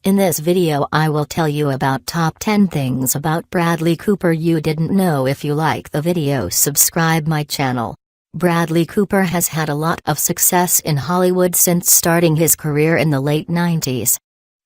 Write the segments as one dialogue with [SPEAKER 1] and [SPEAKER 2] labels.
[SPEAKER 1] In this video I will tell you about top 10 things about Bradley Cooper you didn't know. If you like the video, subscribe my channel. Bradley Cooper has had a lot of success in Hollywood since starting his career in the late 90s.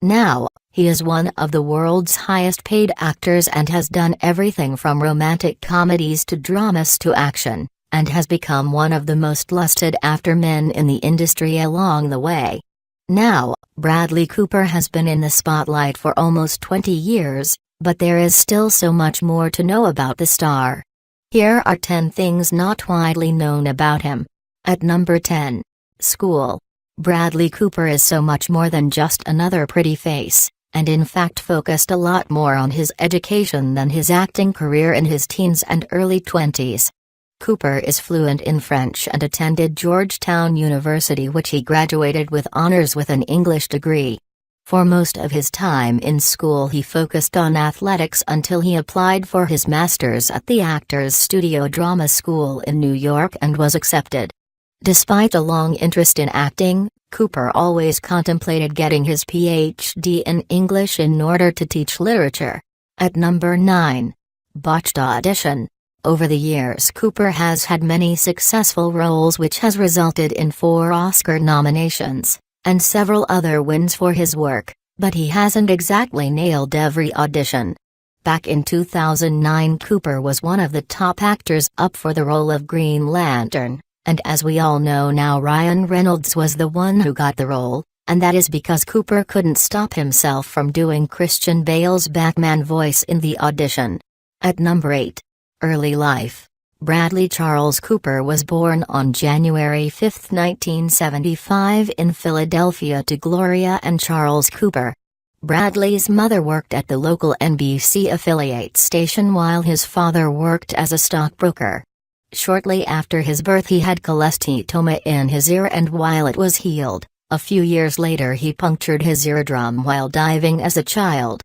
[SPEAKER 1] Now, he is one of the world's highest paid actors and has done everything from romantic comedies to dramas to action, and has become one of the most lusted after men in the industry along the way. Now, Bradley Cooper has been in the spotlight for almost 20 years, but there is still so much more to know about the star. Here are 10 things not widely known about him. At number 10. School. Bradley Cooper is so much more than just another pretty face, and in fact focused a lot more on his education than his acting career in his teens and early 20s. Cooper is fluent in French and attended Georgetown University, which he graduated with honors with an English degree. For most of his time in school he focused on athletics until he applied for his master's at the Actors Studio Drama School in New York and was accepted. Despite a long interest in acting, Cooper always contemplated getting his PhD in English in order to teach literature. At number 9. Botched Audition. Over the years Cooper has had many successful roles, which has resulted in 4 Oscar nominations, and several other wins for his work, but he hasn't exactly nailed every audition. Back in 2009 Cooper was one of the top actors up for the role of Green Lantern, and as we all know now, Ryan Reynolds was the one who got the role, and that is because Cooper couldn't stop himself from doing Christian Bale's Batman voice in the audition. At number 8. Early life. Bradley Charles Cooper was born on January 5, 1975 in Philadelphia to Gloria and Charles Cooper. Bradley's mother worked at the local NBC affiliate station while his father worked as a stockbroker. Shortly after his birth he had cholesteatoma in his ear, and while it was healed, a few years later he punctured his eardrum while diving as a child.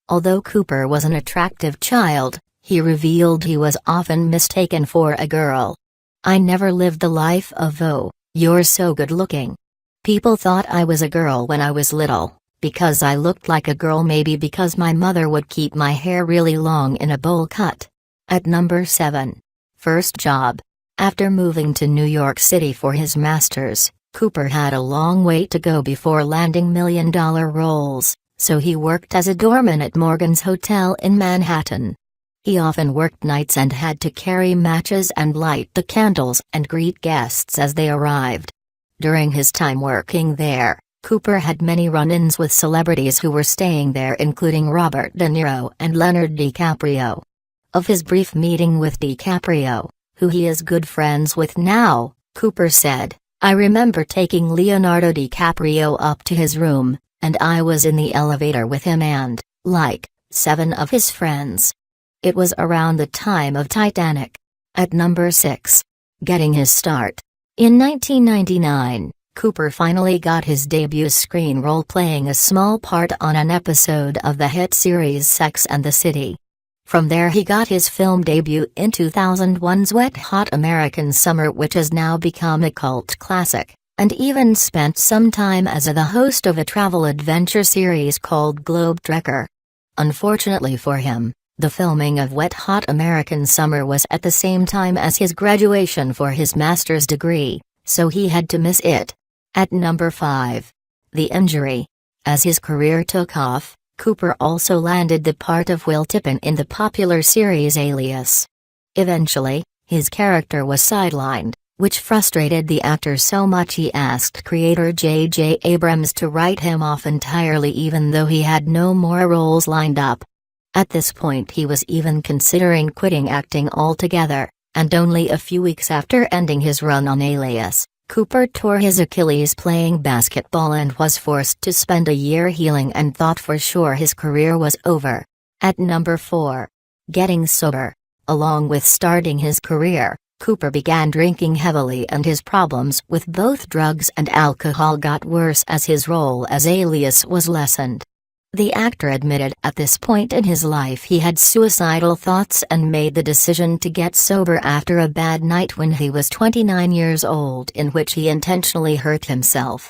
[SPEAKER 1] Although Cooper was an attractive child, he revealed he was often mistaken for a girl. "I never lived the life of "oh, you're so good looking." People thought I was a girl when I was little, because I looked like a girl, maybe because my mother would keep my hair really long in a bowl cut." At number 7. First job. After moving to New York City for his master's, Cooper had a long way to go before landing million-dollar roles, so he worked as a doorman at Morgan's Hotel in Manhattan. He often worked nights and had to carry matches and light the candles and greet guests as they arrived. During his time working there, Cooper had many run-ins with celebrities who were staying there, including Robert De Niro and Leonardo DiCaprio. Of his brief meeting with DiCaprio, who he is good friends with now, Cooper said, "I remember taking Leonardo DiCaprio up to his room, and I was in the elevator with him and, like, 7 of his friends. It was around the time of Titanic." At number 6. Getting his start. In 1999, Cooper finally got his debut screen role playing a small part on an episode of the hit series Sex and the City. From there he got his film debut in 2001's Wet Hot American Summer, which has now become a cult classic, and even spent some time as the host of a travel adventure series called Globe Trekker. Unfortunately for him, the filming of Wet Hot American Summer was at the same time as his graduation for his master's degree, so he had to miss it. At number 5. The injury. As his career took off, Cooper also landed the part of Will Tippin in the popular series Alias. Eventually, his character was sidelined, which frustrated the actor so much he asked creator J.J. Abrams to write him off entirely, even though he had no more roles lined up. At this point he was even considering quitting acting altogether, and only a few weeks after ending his run on Alias, Cooper tore his Achilles playing basketball and was forced to spend a year healing and thought for sure his career was over. At number 4. Getting sober. Along with starting his career, Cooper began drinking heavily, and his problems with both drugs and alcohol got worse as his role as Alias was lessened. The actor admitted at this point in his life he had suicidal thoughts and made the decision to get sober after a bad night when he was 29 years old, in which he intentionally hurt himself.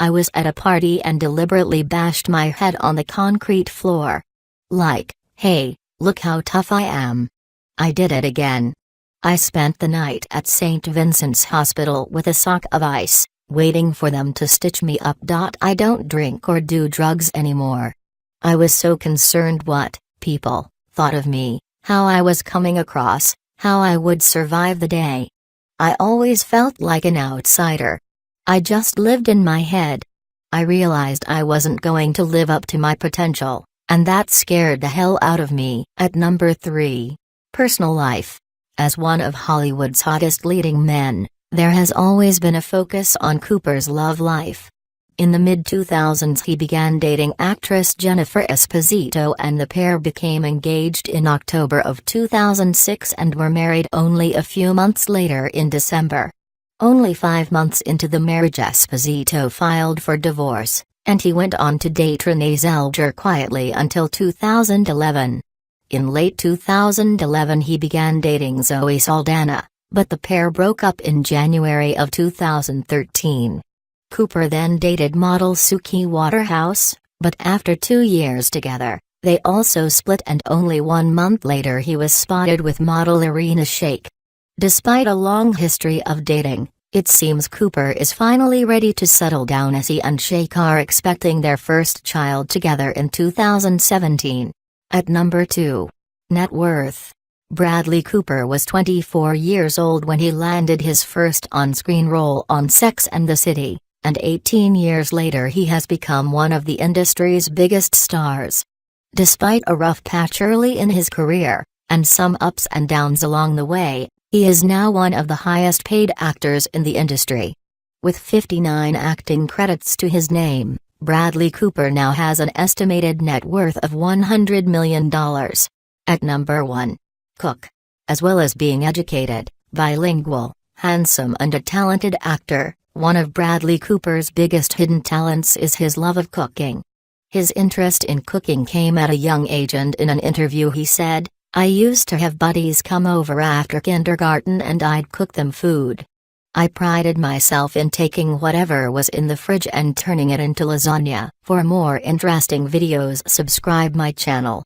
[SPEAKER 1] I was at a party and deliberately bashed my head on the concrete floor. Like, hey, look how tough I am. I did it again. I spent the night at St. Vincent's Hospital with a sock of ice, waiting for them to stitch me up. I don't drink or do drugs anymore. I was so concerned what people thought of me, how I was coming across, how I would survive the day. I always felt like an outsider. I just lived in my head. I realized I wasn't going to live up to my potential, and that scared the hell out of me. At number 3. Personal life. As one of Hollywood's hottest leading men, there has always been a focus on Cooper's love life. In the mid-2000s he began dating actress Jennifer Esposito, and the pair became engaged in October of 2006 and were married only a few months later in December. Only 5 months into the marriage Esposito filed for divorce, and he went on to date Renee Zellweger quietly until 2011. In late 2011 he began dating Zoe Saldana, but the pair broke up in January of 2013. Cooper then dated model Suki Waterhouse, but after 2 years together, they also split, and only 1 month later he was spotted with model Irina Shayk. Despite a long history of dating, it seems Cooper is finally ready to settle down, as he and Shayk are expecting their first child together in 2017. At number 2. Net worth. Bradley Cooper was 24 years old when he landed his first on-screen role on Sex and the City, and 18 years later he has become one of the industry's biggest stars. Despite a rough patch early in his career, and some ups and downs along the way, he is now one of the highest paid actors in the industry. With 59 acting credits to his name, Bradley Cooper now has an estimated net worth of $100 million. At number 1. Cook. As well as being educated, bilingual, handsome and a talented actor, one of Bradley Cooper's biggest hidden talents is his love of cooking. His interest in cooking came at a young age, and in an interview he said, "I used to have buddies come over after kindergarten and I'd cook them food. I prided myself in taking whatever was in the fridge and turning it into lasagna." For more interesting videos, subscribe my channel.